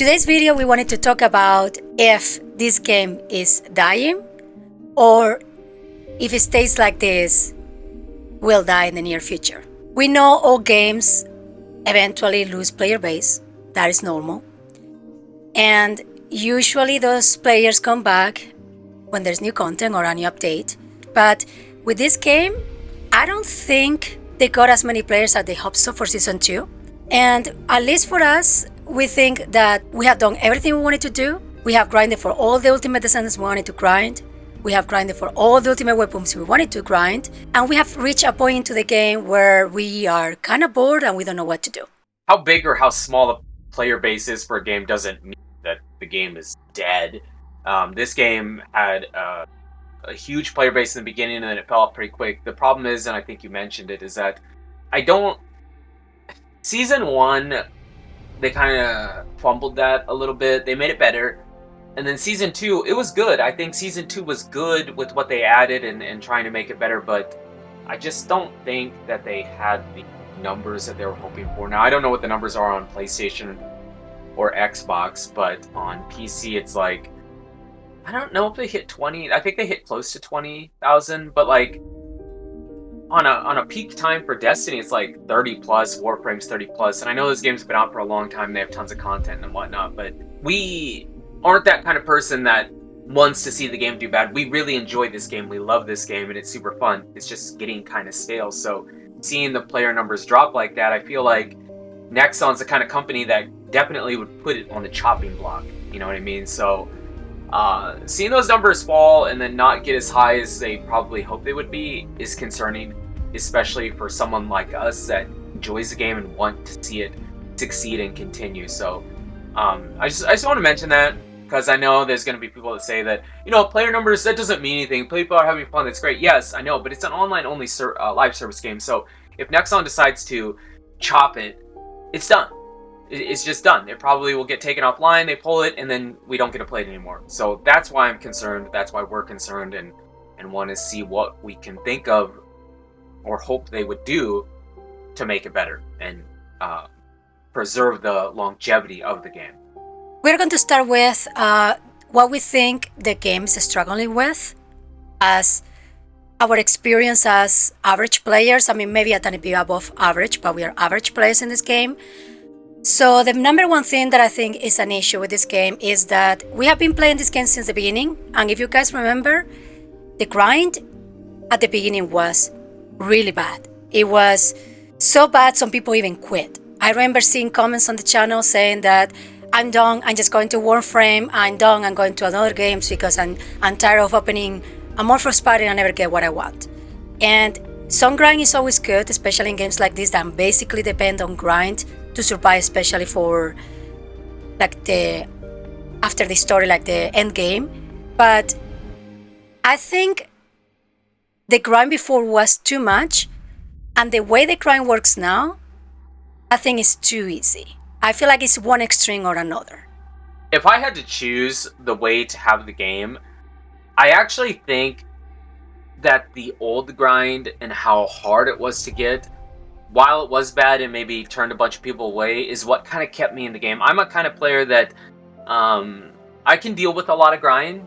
today's video, we wanted to talk about if this game is dying or if it stays like this, will die in the near future. We know all games eventually lose player base. That is normal. And usually those players come back when there's new content or a new update. But with this game, I don't think they got as many players as they hoped so for Season 2. And at least for us, we think that we have done everything we wanted to do. We have grinded for all the ultimate Descendants we wanted to grind. We have grinded for all the ultimate weapons we wanted to grind. And we have reached a point into the game where we are kind of bored and we don't know what to do. How big or how small a player base is for a game doesn't mean that the game is dead. This game had a huge player base in the beginning and then it fell off pretty quick. The problem is, and I think you mentioned it, is that Season 1, they kind of fumbled that a little bit. They made it better. And then Season 2, it was good. I think Season 2 was good with what they added and trying to make it better, but I just don't think that they had the numbers that they were hoping for. Now, I don't know what the numbers are on PlayStation or Xbox, but on PC, it's like, I don't know if they hit 20. I think they hit close to 20,000, but like on a peak time for Destiny, it's like 30 plus, Warframe's 30 plus. And I know this game's been out for a long time. They have tons of content and whatnot, but we aren't that kind of person that wants to see the game do bad. We really enjoy this game. We love this game and it's super fun. It's just getting kind of stale. So seeing the player numbers drop like that, I feel like Nexon's the kind of company that definitely would put it on the chopping block. You know what I mean? So seeing those numbers fall and then not get as high as they probably hope they would be is concerning, especially for someone like us that enjoys the game and want to see it succeed and continue. So I just want to mention that because I know there's going to be people that say that, you know, player numbers, that doesn't mean anything. People are having fun. That's great. Yes, I know, but it's an online-only live service game. So if Nexon decides to chop it, it's done. It's just done. It probably will get taken offline, they pull it, and then we don't get to play it anymore. So that's why I'm concerned. That's why we're concerned and want to see what we can think of or hope they would do to make it better and preserve the longevity of the game. We're going to start with what we think the game is struggling with as our experience as average players. I mean, maybe a tiny bit above average, but we are average players in this game. So the number one thing that I think is an issue with this game is that we have been playing this game since the beginning. And if you guys remember, the grind at the beginning was really bad. It was so bad some people even quit. I remember seeing comments on the channel saying that I'm done, I'm just going to Warframe, I'm done, I'm going to other games because I'm tired of opening a Morphos party and I never get what I want. And some grind is always good, especially in games like this that basically depend on grind to survive, especially for like after the story, like the end game. But I think the grind before was too much, and the way the grind works now, I think it's too easy. I feel like it's one extreme or another. If I had to choose the way to have the game, I actually think that the old grind and how hard it was to get, while it was bad and maybe turned a bunch of people away, is what kind of kept me in the game. I'm a kind of player that I can deal with a lot of grind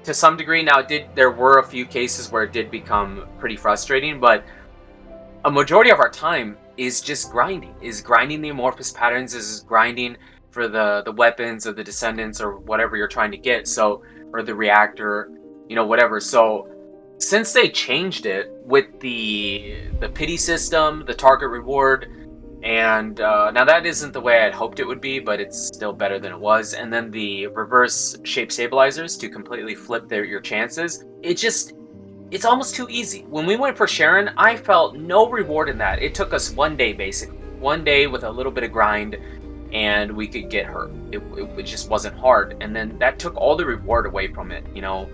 to some degree. Now, there were a few cases where it did become pretty frustrating, but a majority of our time is just grinding. Is grinding the amorphous patterns, is grinding for the weapons of the Descendants or whatever you're trying to get. So, or the reactor, you know, whatever. So since they changed it with the pity system, the target reward, and now that isn't the way I'd hoped it would be, but it's still better than it was. And then the reverse shape stabilizers to completely flip your chances. It's almost too easy. When we went for Sharon, I felt no reward in that. It took us one day, basically. One day with a little bit of grind, and we could get her. It just wasn't hard. And then that took all the reward away from it, you know.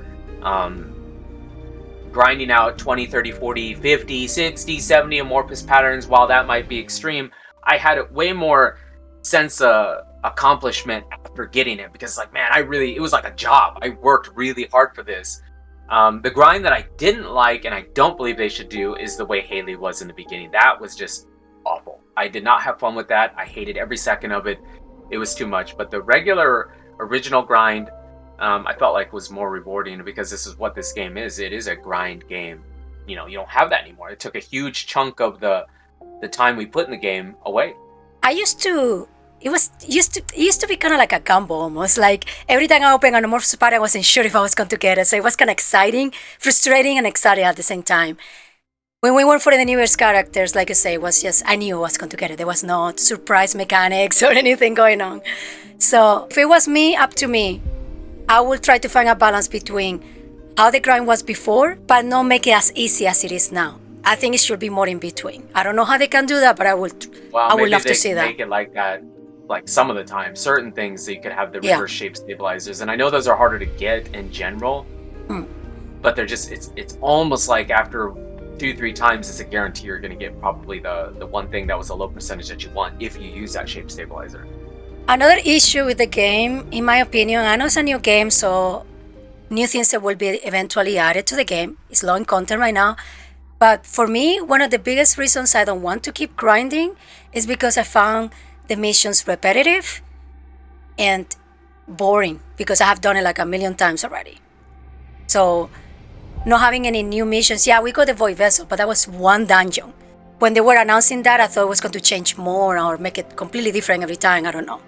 Grinding out 20, 30, 40, 50, 60, 70 amorphous patterns, while that might be extreme, I had a way more sense of accomplishment after getting it, because like, man, it was like a job. I worked really hard for this. The grind that I didn't like, and I don't believe they should do, is the way Haley was in the beginning. That was just awful. I did not have fun with that. I hated every second of it. it was too much. But the regular original grind, I felt like was more rewarding because this is what this game is. It is a grind game. You know, you don't have that anymore. It took a huge chunk of the time we put in the game away. I used to. It used to be kind of like a gamble almost. Like every time I opened an Amorphous Party, I wasn't sure if I was going to get it. So it was kind of exciting, frustrating, and exciting at the same time. When we went for the New Year's characters, like I say, it was just I knew I was going to get it. There was no surprise mechanics or anything going on. So if it was me, up to me, I will try to find a balance between how the grind was before, but not make it as easy as it is now. I think it should be more in between. I don't know how they can do that, but I would love to see that. Make it like that, like some of the time. Certain things that you could have the Yeah. reverse shape stabilizers, and I know those are harder to get in general, but they're just it's almost like after 2-3 times, it's a guarantee you're going to get probably the one thing that was a low percentage that you want if you use that shape stabilizer. Another issue with the game, in my opinion, I know it's a new game, so new things that will be eventually added to the game. It's low in content right now. But for me, one of the biggest reasons I don't want to keep grinding is because I found the missions repetitive and boring because I have done it like a million times already. So, not having any new missions. Yeah, we got the Void Vessel, but that was one dungeon. When they were announcing that, I thought it was going to change more or make it completely different every time. I don't know.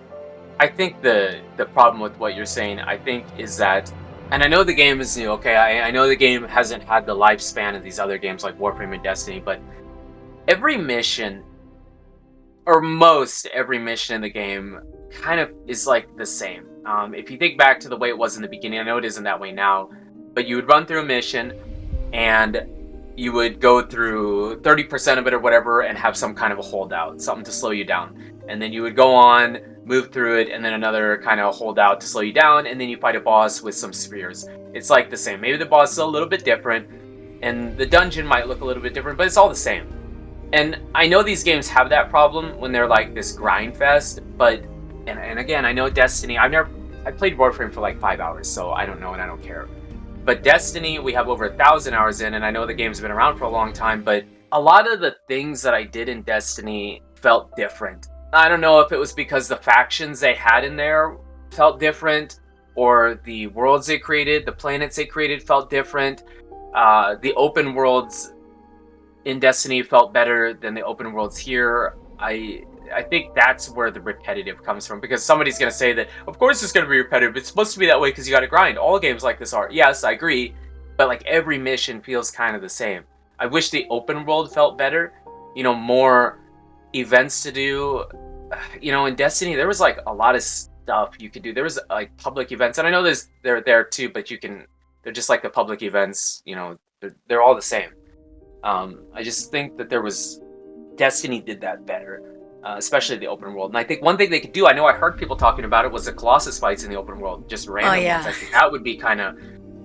I think the problem with what you're saying, I think, is that, and I know the game is new, okay, I know the game hasn't had the lifespan of these other games like Warframe and Destiny, but every mission, or most every mission in the game, kind of is like the same. If you think back to the way it was in the beginning, I know it isn't that way now, but you would run through a mission and you would go through 30% of it or whatever and have some kind of a holdout, something to slow you down. And then you would go on, move through it, and then another kind of holdout to slow you down, and then you fight a boss with some spheres. It's like the same. Maybe the boss is a little bit different, and the dungeon might look a little bit different, but it's all the same. And I know these games have that problem when they're like this grind fest, but, and again, I know Destiny, I played Warframe for like 5 hours, so I don't know and I don't care. But Destiny, we have over 1,000 hours in, and I know the game's been around for a long time, but a lot of the things that I did in Destiny felt different. I don't know if it was because the factions they had in there felt different, or the worlds they created, the planets they created felt different. The open worlds in Destiny felt better than the open worlds here. I think that's where the repetitive comes from, because somebody's going to say that, of course it's going to be repetitive. It's supposed to be that way because you got to grind. All games like this are. Yes, I agree. But like every mission feels kind of the same. I wish the open world felt better. You know, more events to do. You know, in Destiny, there was like a lot of stuff you could do. There was like public events. And I know they're there too, but they're just like the public events. You know, they're all the same. I just think that Destiny did that better. Especially the open world. And I think one thing they could do, I know I heard people talking about it, was the Colossus fights in the open world, just random ones. I think that would be kind of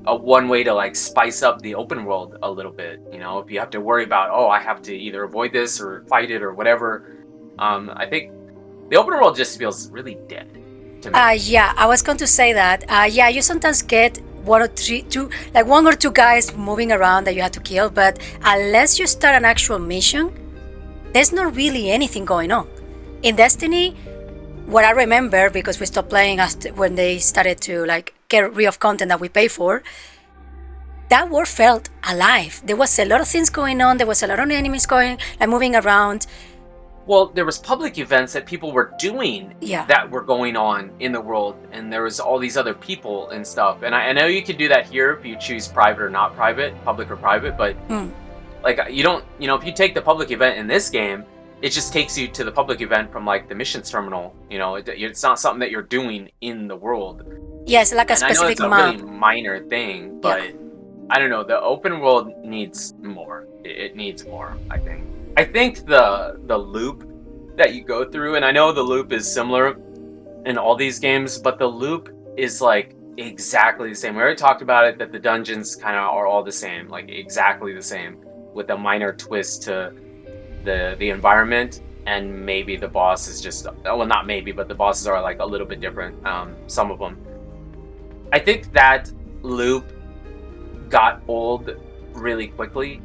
a one way to like spice up the open world a little bit. You know, if you have to worry about, I have to either avoid this or fight it or whatever. I think the open world just feels really dead to me. Yeah, I was going to say that. Yeah, you sometimes get one or two guys moving around that you have to kill, but unless you start an actual mission, there's not really anything going on. In Destiny, what I remember, because we stopped playing when they started to like get rid of content that we pay for, that world felt alive. There was a lot of things going on. There was a lot of enemies moving around. Well, there was public events that people were doing that were going on in the world, and there was all these other people and stuff. And I know you could do that here if you choose private or not private, public or private, but like you don't, if you take the public event in this game, it just takes you to the public event from like the missions terminal. You know, it's not something that you're doing in the world. Yes, like a specific map. I know it's a really minor thing, but I don't know. The open world needs more. It needs more, I think. I think the loop that you go through, and I know the loop is similar in all these games, but the loop is like exactly the same. We already talked about it, that the dungeons kind of are all the same, like exactly the same, with a minor twist to the environment, and maybe the boss is just, well, not maybe, but the bosses are like a little bit different, some of them. I think that loop got old really quickly,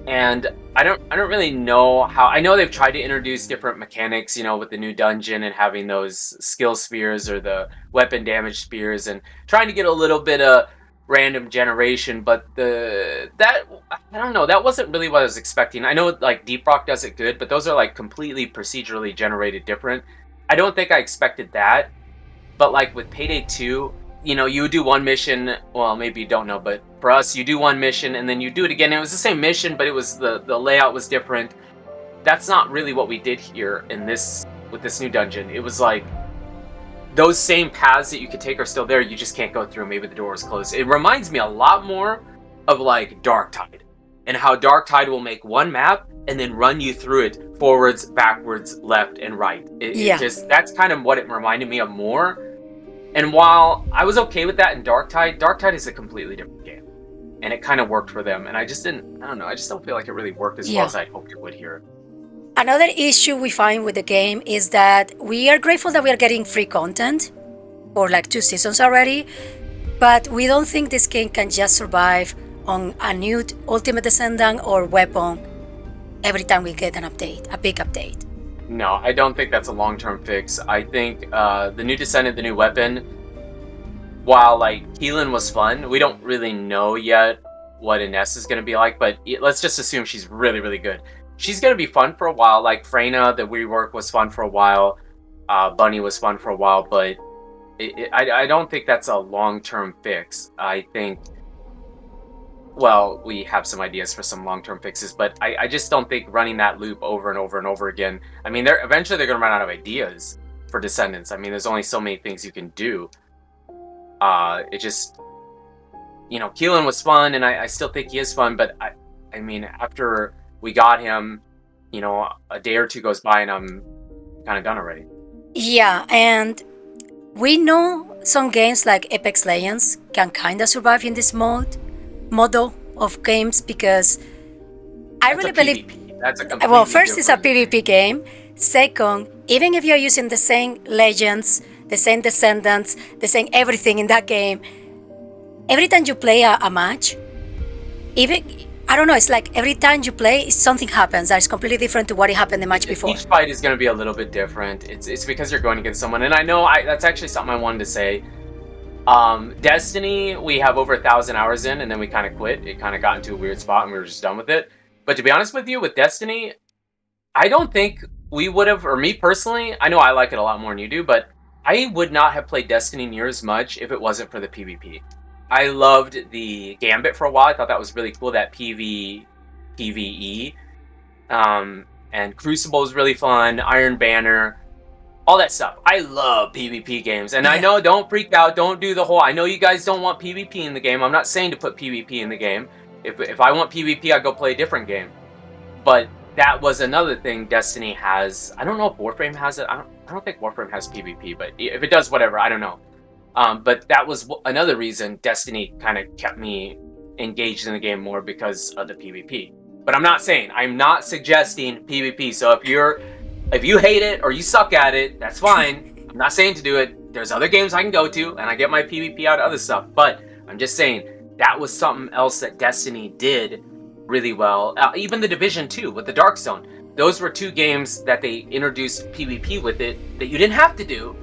and I don't really know how. I know they've tried to introduce different mechanics, with the new dungeon and having those skill spears or the weapon damage spears, and trying to get a little bit of random generation. But I don't know, that wasn't really what I was expecting. I know like Deep Rock does it good, but those are like completely procedurally generated different. I don't think I expected that. But like with Payday 2, you would do one mission. Well, maybe you don't know, but for us, you do one mission and then you do it again. It was the same mission, but it was the layout was different. That's not really what we did here in this with this new dungeon. It was like those same paths that you could take are still there. You just can't go through. Maybe the door is closed. It reminds me a lot more of like Dark Tide, and how Dark Tide will make one map and then run you through it forwards, backwards, left, and right. It Yeah. just that's kind of what it reminded me of more. And while I was okay with that in Dark Tide is a completely different game. And it kind of worked for them. And I don't know, I just don't feel like it really worked as well Yeah. as I hoped it would here. Another issue we find with the game is that we are grateful that we are getting free content for like 2 seasons already, but we don't think this game can just survive on a new Ultimate Descendant or weapon every time we get an update, a big update. No, I don't think that's a long-term fix. I think the new Descendant, the new weapon, while like Keelan was fun, we don't really know yet what Ines is going to be like, but let's just assume she's really, really good. She's going to be fun for a while. Like Freyna, the rework was fun for a while. Bunny was fun for a while, but I don't think that's a long-term fix. I think, well, we have some ideas for some long-term fixes, but I just don't think running that loop over and over and over again. I mean, eventually they're going to run out of ideas for Descendants. I mean, there's only so many things you can do. It just, Keelan was fun, and I still think he is fun, but I mean, after we got him, a day or two goes by, and I'm kind of done already. Yeah, and we know some games like Apex Legends can kind of survive in this model of games because I That's really a believe. PvP. That's a completely Well, first it's a different PvP game. Second, even if you're using the same legends, the same descendants, the same everything in that game, every time you play a match, even I don't know, it's like every time you play, something happens that is completely different to what happened the match before. Each fight is going to be a little bit different. It's because you're going against someone, and I know that's actually something I wanted to say. Destiny, we have over 1,000 hours in, and then we kind of quit. It kind of got into a weird spot, and we were just done with it. But to be honest with you, with Destiny, I don't think we would have, or me personally, I know I like it a lot more than you do, but I would not have played Destiny near as much if it wasn't for the PvP. I loved the Gambit for a while. I thought that was really cool, that PvE. And Crucible is really fun, Iron Banner, all that stuff. I love PvP games. And I know, don't freak out, don't do the whole, I know you guys don't want PvP in the game. I'm not saying to put PvP in the game. If I want PvP, I'd go play a different game. But that was another thing Destiny has. I don't know if Warframe has it. I don't think Warframe has PvP, but if it does, whatever, I don't know. But that was another reason Destiny kind of kept me engaged in the game more, because of the PvP. But I'm not suggesting PvP. So if you hate it or you suck at it, that's fine. I'm not saying to do it. There's other games I can go to, and I get my PvP out of other stuff. But I'm just saying that was something else that Destiny did really well. Even the Division 2 with the Darkstone. Those were two games that they introduced PvP with it that you didn't have to do,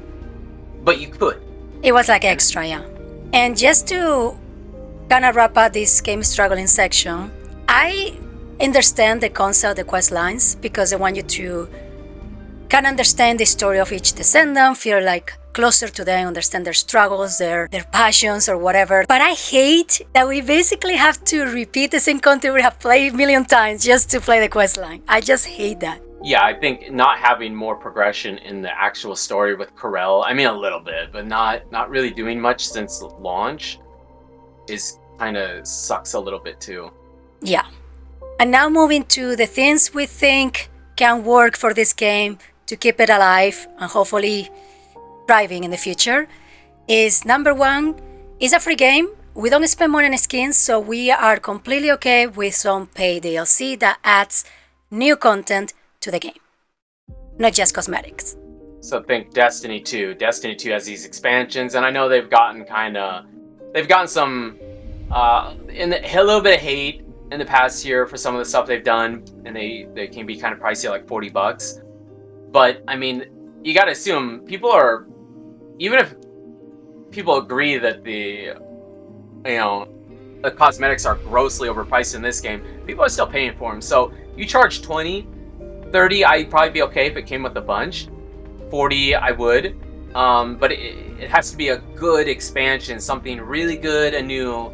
but you could. It was like extra, yeah. And just to kind of wrap up this game struggling section, I understand the concept of the quest lines because they want you to kind of understand the story of each descendant, feel like closer to them, understand their struggles, their passions or whatever. But I hate that we basically have to repeat the same content we have played a million times just to play the quest line. I just hate that. Yeah, I think not having more progression in the actual story with Corel, I mean a little bit, but not really doing much since launch, is kind of sucks a little bit too. Yeah. And now moving to the things we think can work for this game to keep it alive and hopefully thriving in the future is number one, it's a free game. We don't spend money on skins, so we are completely okay with some paid DLC that adds new content to the game, not just cosmetics. So think Destiny 2. Destiny 2 has these expansions, and I know they've gotten some a little bit of hate, in the past year for some of the stuff they've done, and they can be kind of pricey at like $40. But I mean, you got to assume people are, even if people agree that you know the cosmetics are grossly overpriced in this game, people are still paying for them. So you charge 20, 30, I'd probably be okay if it came with a bunch. 40, I would. But it has to be a good expansion, something really good, a new,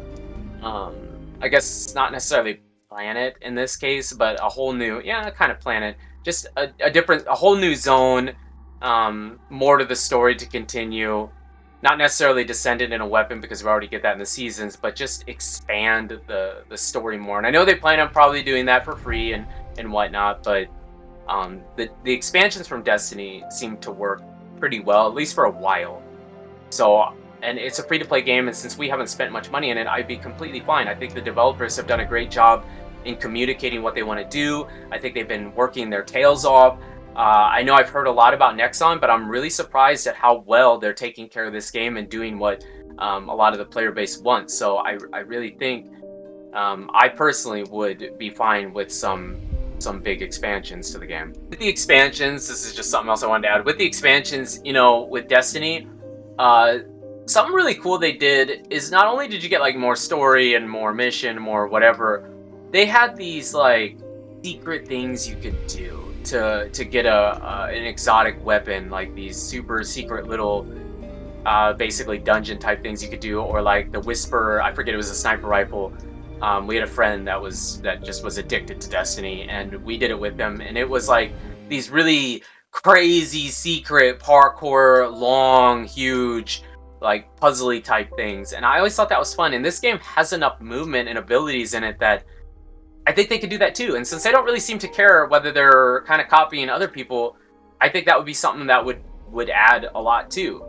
I guess not necessarily planet in this case, but a whole new, yeah, kind of planet, just a whole new zone, more to the story to continue. Not necessarily Descendant in a weapon because we already get that in the seasons, but just expand the story more. And I know they plan on probably doing that for free and whatnot, but the expansions from Destiny seem to work pretty well, at least for a while. So, and it's a free-to-play game, and since we haven't spent much money in it, I'd be completely fine. I think the developers have done a great job in communicating what they want to do. I think they've been working their tails off. I know I've heard a lot about Nexon, but I'm really surprised at how well they're taking care of this game and doing what a lot of the player base wants. So I really think I personally would be fine with some big expansions to the game. With the expansions, this is just something else I wanted to add. With the expansions, with Destiny, something really cool they did is not only did you get like more story and more mission, more whatever, they had these like secret things you could do to get an exotic weapon, like these super secret little basically dungeon type things you could do, or like the Whisper, I forget, it was a sniper rifle. We had a friend that just was addicted to Destiny, and we did it with them, and it was like these really crazy secret parkour, long, huge, like puzzly type things, and I always thought that was fun. And this game has enough movement and abilities in it that I think they could do that too. And since they don't really seem to care whether they're kind of copying other people, I think that would be something that would add a lot too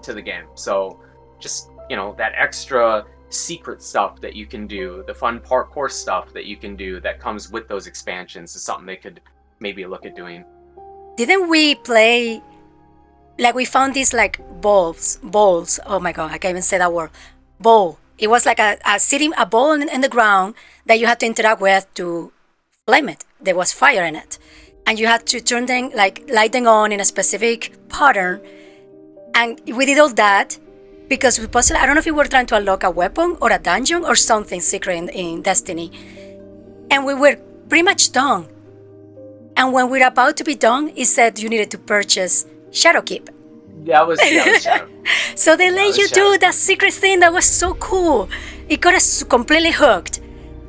to the game. So just that extra secret stuff that you can do, the fun parkour stuff that you can do that comes with those expansions is something they could maybe look at doing. Didn't we play, like we found these like balls, oh my god, I can't even say that word, ball. It was like a ball in the ground that you had to interact with to flame it. There was fire in it. And you had to turn them, light them on in a specific pattern. And we did all that because we possibly, I don't know if we were trying to unlock a weapon or a dungeon or something secret in Destiny. And we were pretty much done. And when we were about to be done, it said you needed to purchase Shadowkeep. That was Shadow. So they let you do that secret thing that was so cool. It got us completely hooked.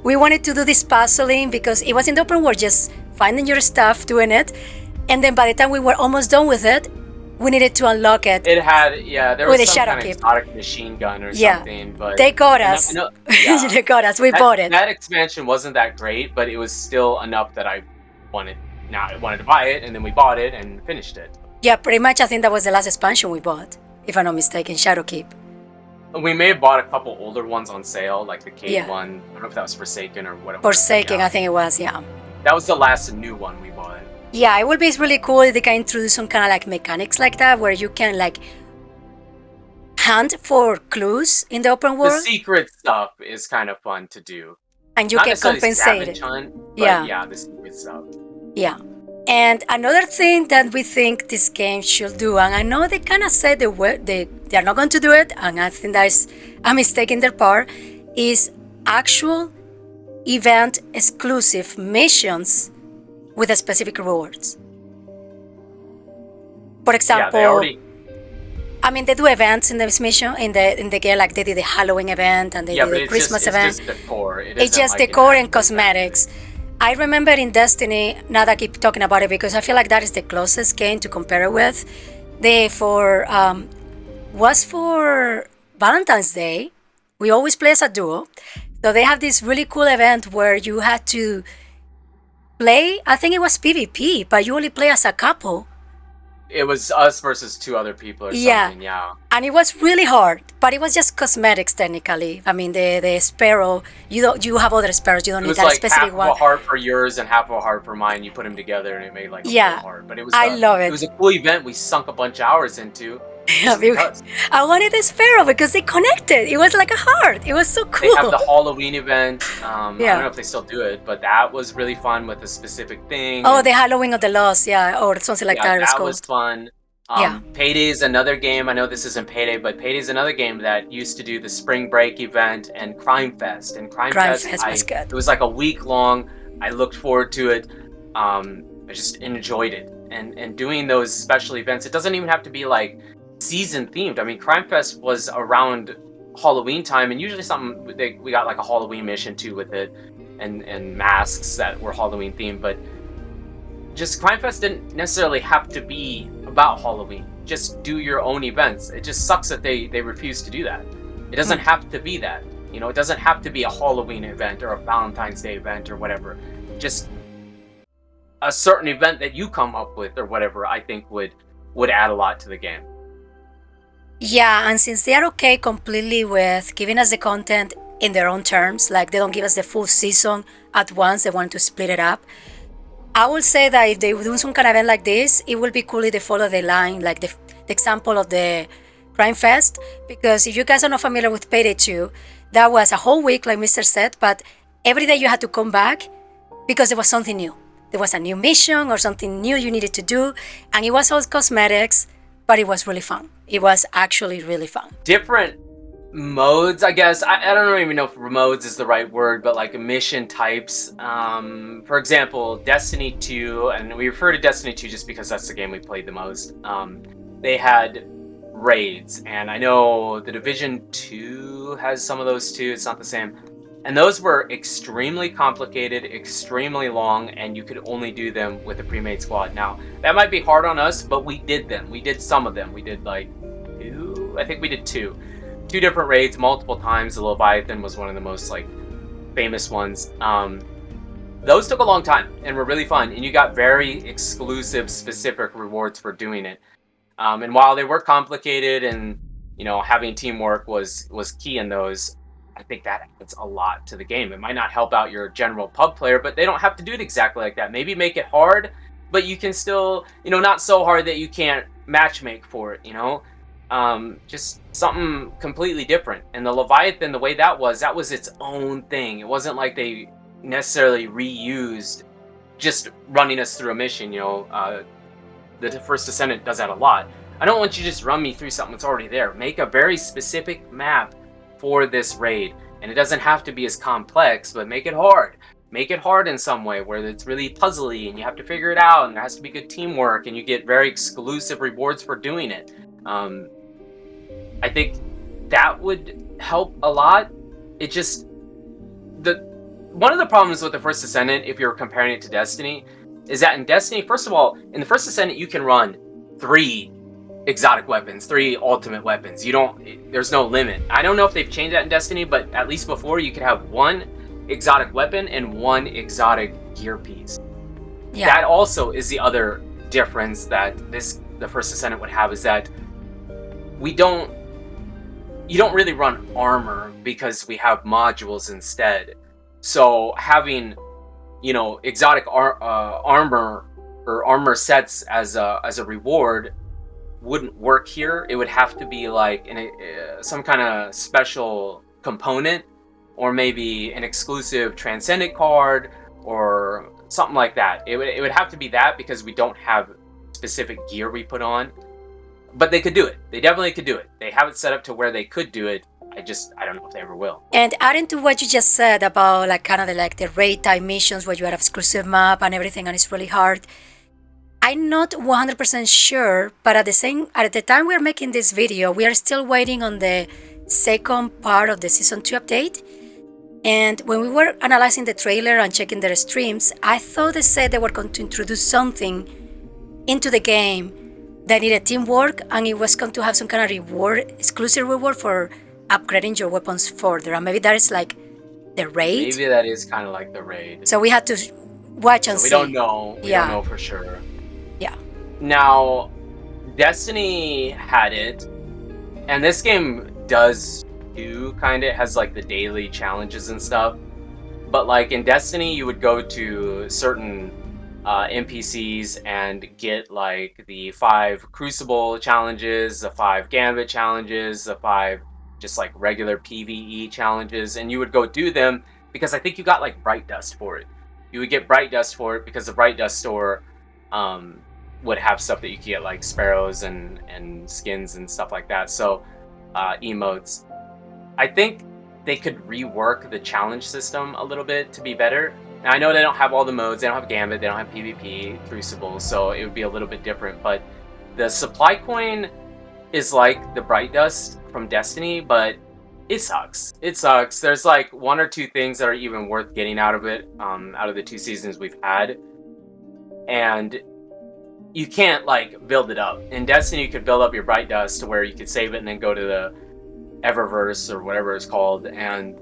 We wanted to do this puzzling because it was in the open world, just finding your stuff, doing it. And then by the time we were almost done with it, we needed to unlock it. It had, there was some kind of exotic machine gun or something. But they got us. They got us. We bought it. That expansion wasn't that great, but it was still enough that I wanted to buy it, and then we bought it and finished it. Yeah, pretty much. I think that was the last expansion we bought, if I'm not mistaken, Shadowkeep. We may have bought a couple older ones on sale, like the Cave one. I don't know if that was Forsaken or what it was. Forsaken, I think it was, yeah. That was the last new one we bought. Yeah, it would be really cool if they can introduce some kind of like mechanics like that, where you can like hunt for clues in the open world. The secret stuff is kind of fun to do. And you can compensate it. Hunt, yeah, the secret stuff. Yeah. And another thing that we think this game should do, and I know they kind of said they are not going to do it, and I think that is a mistake in their part, is actual event exclusive missions with specific rewards. For example, they do events in this mission in the game, like they did the Halloween event and they did the Christmas event. It's just decor. It's just decor and cosmetics. I remember in Destiny, now that I keep talking about it because I feel like that is the closest game to compare it with. Was for Valentine's Day. We always play as a duo. So they have this really cool event where you had to play, I think it was PvP, but you only play as a couple. It was us versus two other people or something, yeah. And it was really hard, but it was just cosmetics technically. The sparrow, you have other sparrows, you don't need that specific one. It was like half of a heart for yours and half of a heart for mine. You put them together and it made like a full heart. But it was I love it. It was a cool event we sunk a bunch of hours into. Yeah, Just because. I wanted a sparrow because they connected. It was like a heart. It was so They have cool. the Halloween event. I don't Yeah. know if they still do it, but that was really fun with a specific thing. Oh, And the Halloween of the Lost, yeah, or something like yeah, that it was that was called. fun. Yeah. Payday is another game. I know this isn't Payday, but Payday is another game that used to do the Spring Break event and Crime Fest. And Crime Crime Fest, Fest was good. it was like a week long. I looked forward to it. I just enjoyed it. And doing those special events, it doesn't even have to be like season themed. I mean, Crime Fest was around Halloween time, and usually we got like a Halloween mission too with it, and masks that were Halloween themed, but just Crime Fest didn't necessarily have to be about Halloween. Just do your own events. It just sucks that they refuse to do that. It doesn't Hmm. have to be that. It doesn't have to be a Halloween event or a Valentine's Day event or whatever. Just a certain event that you come up with or whatever, I think would add a lot to the game. Yeah, and since they are okay completely with giving us the content in their own terms, like they don't give us the full season at once, they want to split it up. I would say that if they do some kind of event like this, it will be cool if they follow the line, like the example of the Crime Fest. Because if you guys are not familiar with Payday 2, that was a whole week, like Mr. said, but every day you had to come back because there was something new. There was a new mission or something new you needed to do, and it was all cosmetics, but it was really fun. It was actually really fun. Different modes, I guess. I don't even know if modes is the right word, but like mission types. For example, Destiny 2, and we refer to Destiny 2 just because that's the game we played the most. They had raids, and I know the Division 2 has some of those too. It's not the same. And those were extremely complicated, extremely long, and you could only do them with a pre-made squad. Now, that might be hard on us, but we did them. We did some of them. We did like two, I think we did two different raids multiple times. The Leviathan was one of the most like famous ones. Those took a long time and were really fun, and you got very exclusive, specific rewards for doing it. And while they were complicated, and having teamwork was key in those, I think that adds a lot to the game. It might not help out your general pub player, but they don't have to do it exactly like that. Maybe make it hard, but you can still, not so hard that you can't matchmake for it. Just something completely different. And the Leviathan, the way that was its own thing. It wasn't like they necessarily reused just running us through a mission. The First Descendant does that a lot. I don't want you to just run me through something that's already there. Make a very specific map for this raid. And it doesn't have to be as complex, but make it hard. Make it hard in some way where it's really puzzly and you have to figure it out, and there has to be good teamwork, and you get very exclusive rewards for doing it. I think that would help a lot. It just one of the problems with the First Descendant, if you're comparing it to Destiny, is that in Destiny, first of all, in the First Descendant, you can run 3 exotic weapons, 3 ultimate weapons. There's no limit. I don't know if they've changed that in Destiny, but at least before, you could have 1 exotic weapon and 1 exotic gear piece. Yeah. That also is the other difference that the First Descendant would have, is that you don't really run armor because we have modules instead. So having, exotic armor or armor sets as a reward wouldn't work here. It would have to be like some kind of special component, or maybe an exclusive Transcendent card or something like that. It would have to be that, because we don't have specific gear we put on. But they could do it. They definitely could do it. They have it set up to where they could do it. I don't know if they ever will. And adding to what you just said about like kind of the raid type missions where you have exclusive map and everything and it's really hard, I'm not 100% sure, but at the time we're making this video, we are still waiting on the second part of the Season 2 update. And when we were analyzing the trailer and checking their streams, I thought they said they were going to introduce something into the game that needed teamwork, and it was going to have some kind of exclusive reward for upgrading your weapons further. And maybe that is like the raid. Maybe that is kind of like the raid. So we had to watch and see. We don't know. We don't know for sure. Yeah. Now, Destiny had it, and this game does too, kind of. It has like the daily challenges and stuff. But like in Destiny, you would go to certain NPCs and get like the 5 Crucible challenges, the 5 Gambit challenges, the 5 just like regular PvE challenges, and you would go do them because I think you got like Bright Dust for it. You would get Bright Dust for it because the Bright Dust store um, would have stuff that you could get like sparrows and skins and stuff like that. So emotes. I think they could rework the challenge system a little bit to be better. Now, I know they don't have all the modes. They don't have Gambit. They don't have PvP, Crucible, so it would be a little bit different. But the supply coin is like the Bright Dust from Destiny, but it sucks. It sucks. There's like 1 or 2 things that are even worth getting out of it, out of the 2 seasons we've had. And you can't like build it up. In Destiny, you could build up your Bright Dust to where you could save it and then go to the Eververse or whatever it's called and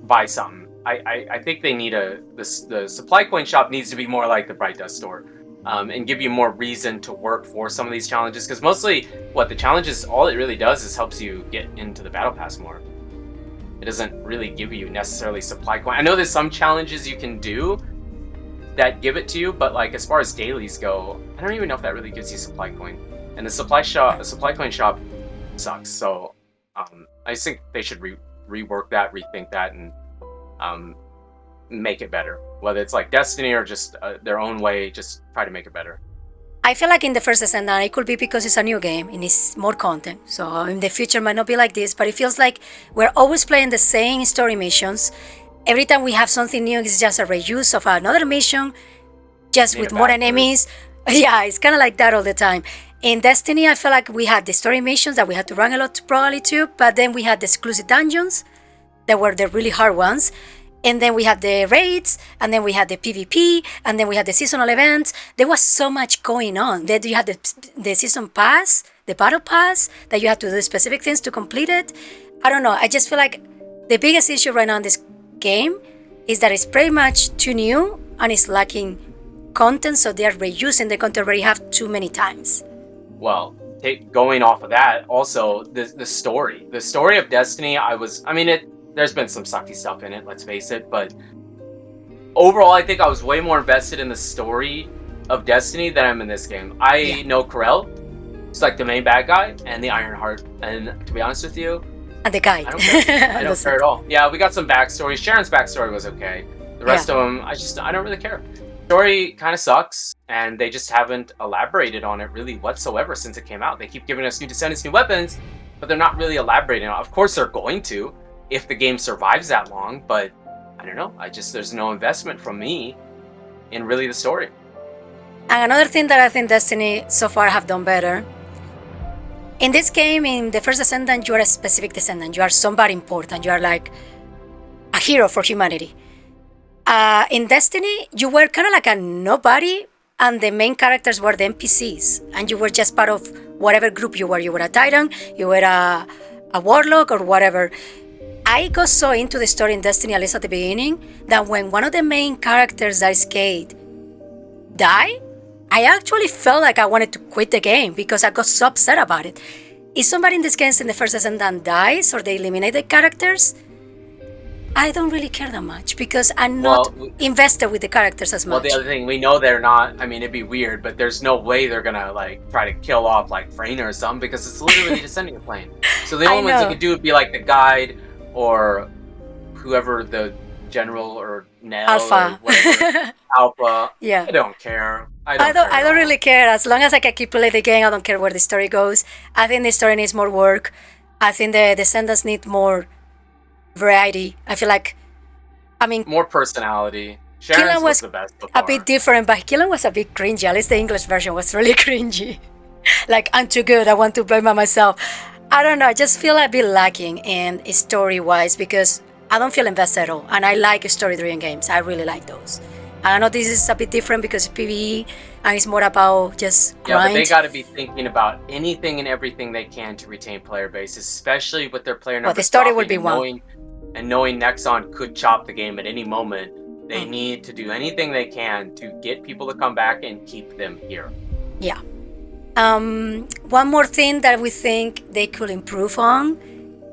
buy something. I think they need the supply coin shop needs to be more like the Bright Dust store, and give you more reason to work for some of these challenges. Because mostly, what the challenges, all it really does is helps you get into the battle pass more. It doesn't really give you necessarily supply coin. I know there's some challenges you can do that give it to you, but like as far as dailies go, I don't even know if that really gives you supply coin. And the supply coin shop sucks. So I just think they should rework that, rethink that, and make it better. Whether it's like Destiny or just their own way, just try to make it better. I feel like in the First Descendant, it could be because it's a new game and it's more content. So in the future, might not be like this, but it feels like we're always playing the same story missions. Every time we have something new, it's just a reuse of another mission, just Made with it more backwards. enemies. Yeah, it's kind of like that all the time. In Destiny, I feel like we had the story missions that we had to run a lot probably too, but then we had the exclusive dungeons that were the really hard ones. And then we had the raids, and then we had the PvP, and then we had the seasonal events. There was so much going on. Then you had the season pass, the battle pass, that you had to do specific things to complete it. I don't know. I just feel like the biggest issue right now in this game is that it's pretty much too new and it's lacking content, so they're reusing the content already have too many times. Well, going off of that, also the story of Destiny. There's been some sucky stuff in it, let's face it, but overall, I think I was way more invested in the story of Destiny than I'm in this game. I know Corel, it's like the main bad guy, and the Ironheart, and to be honest with you, And the guide. I don't care. I don't care at all. Yeah, we got some backstory. Sharon's backstory was okay. The rest of them, I don't really care. Story kind of sucks, and they just haven't elaborated on it really whatsoever since it came out. They keep giving us new Descendants, new weapons, but they're not really elaborating on it. Of course, they're going to, if the game survives that long, but I don't know. There's no investment from me in really the story. And another thing that I think Destiny so far have done better. In this game, in the First Descendant, you are a specific descendant. You are somebody important. You are like a hero for humanity. In Destiny, you were kind of like a nobody, and the main characters were the NPCs, and you were just part of whatever group you were. You were a Titan, you were a Warlock, or whatever. I got so into the story in Destiny, at least at the beginning, that when one of the main characters that is Cade died, I actually felt like I wanted to quit the game because I got so upset about it. If somebody in this game in the First Descendant dies or they eliminate the characters, I don't really care that much because I'm not invested with the characters as much. Well, the other thing, we know they're not, it'd be weird, but there's no way they're gonna like try to kill off like Freyna or something because it's literally descending a plane. So the only ones they could do would be like the guide or whoever the general or Nell Alpha. or whatever. Alpha. Yeah. I don't care. I don't really care. As long as I can keep playing the game, I don't care where the story goes. I think the story needs more work. I think the Descendants need more variety. I feel like, more personality. Sharon's was the best so far. A bit different, but Killen was a bit cringy. At least the English version was really cringy. Like, I'm too good, I want to play by myself. I don't know, I just feel a bit lacking in story-wise because I don't feel invested at all. And I like story-driven games. I really like those. I know this is a bit different because it's PvE and it's more about just grind. Yeah, but they got to be thinking about anything and everything they can to retain player base, especially with their player numbers. Well, the story will be one. Knowing Nexon could chop the game at any moment, they need to do anything they can to get people to come back and keep them here. Yeah. One more thing that we think they could improve on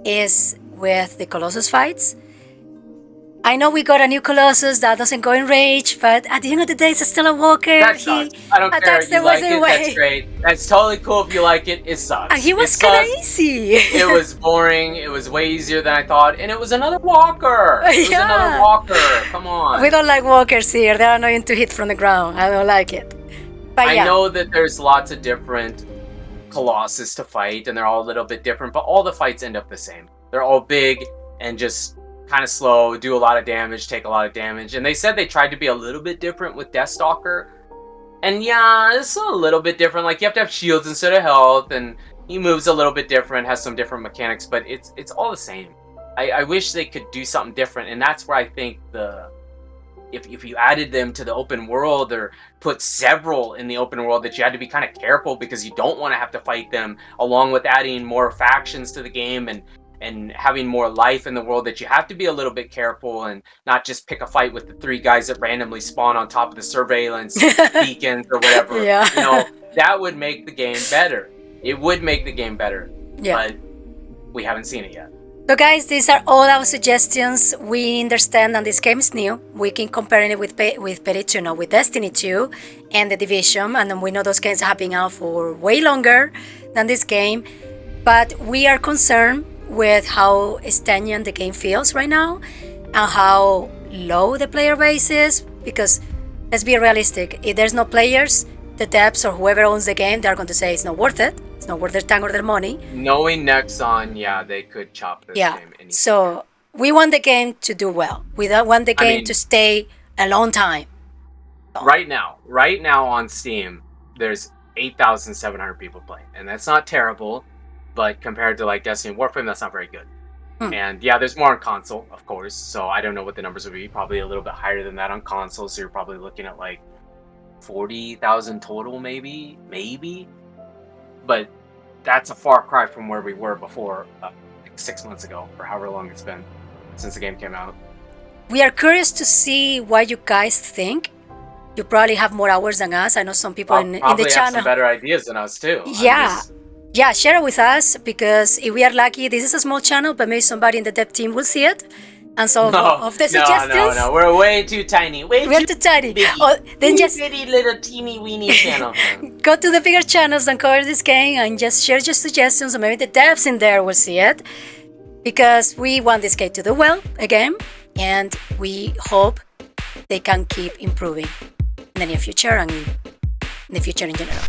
is with the Colossus fights. I know we got a new Colossus that doesn't go in rage, but at the end of the day, it's still a walker. That He sucks. I don't care. attacks You the like worst it? That's way. great. That's totally cool if you like it. It sucks. And he It was kind of sucks. easy. It was boring. It was way easier than I thought, and it was another walker. It was another Yeah. walker. Come on. We don't like walkers here. They're annoying to hit from the ground. I don't like it. But I yeah. know that there's lots of different Colossus to fight, and they're all a little bit different, but all the fights end up the same. They're all big and just kind of slow, do a lot of damage, take a lot of damage. And they said they tried to be a little bit different with Deathstalker. And yeah, it's a little bit different. Like, you have to have shields instead of health, and he moves a little bit different, has some different mechanics, but it's all the same. I wish they could do something different, and that's where I think if you added them to the open world or put several in the open world, that you had to be kind of careful because you don't want to have to fight them, along with adding more factions to the game and having more life in the world, that you have to be a little bit careful and not just pick a fight with the 3 guys that randomly spawn on top of the surveillance beacons or whatever. Yeah. You know, that would make the game better. It would make the game better. Yeah. But we haven't seen it yet. So guys, these are all our suggestions. We understand that this game is new. We can compare it with with Destiny 2 and The Division, and we know those games have been out for way longer than this game. But we are concerned with how stagnant the game feels right now and how low the player base is, because let's be realistic, if there's no players, the devs or whoever owns the game, they're going to say it's not worth it. It's not worth their time or their money. Knowing Nexon, yeah, they could chop this game. So we want the game to do well. We don't want the game to stay a long time. Right now on Steam, there's 8,700 people playing, and that's not terrible, but compared to like Destiny and Warframe, that's not very good. And yeah, there's more on console, of course, so I don't know what the numbers would be. Probably a little bit higher than that on console, so you're probably looking at like 40,000 total, maybe. But that's a far cry from where we were before, like 6 months ago, or however long it's been since the game came out. We are curious to see what you guys think. You probably have more hours than us. I know some people in the Probably have channel some better ideas than us too. Yeah, share it with us, because if we are lucky, this is a small channel, but maybe somebody in the dev team will see it. And so of the suggestions, no, we're way too tiny. We're too tiny. Then just bitty little teeny weeny channel. Go to the bigger channels and cover this game and just share your suggestions, or maybe the devs in there will see it, because we want this game to do well again, and we hope they can keep improving in the near future and in the future in general.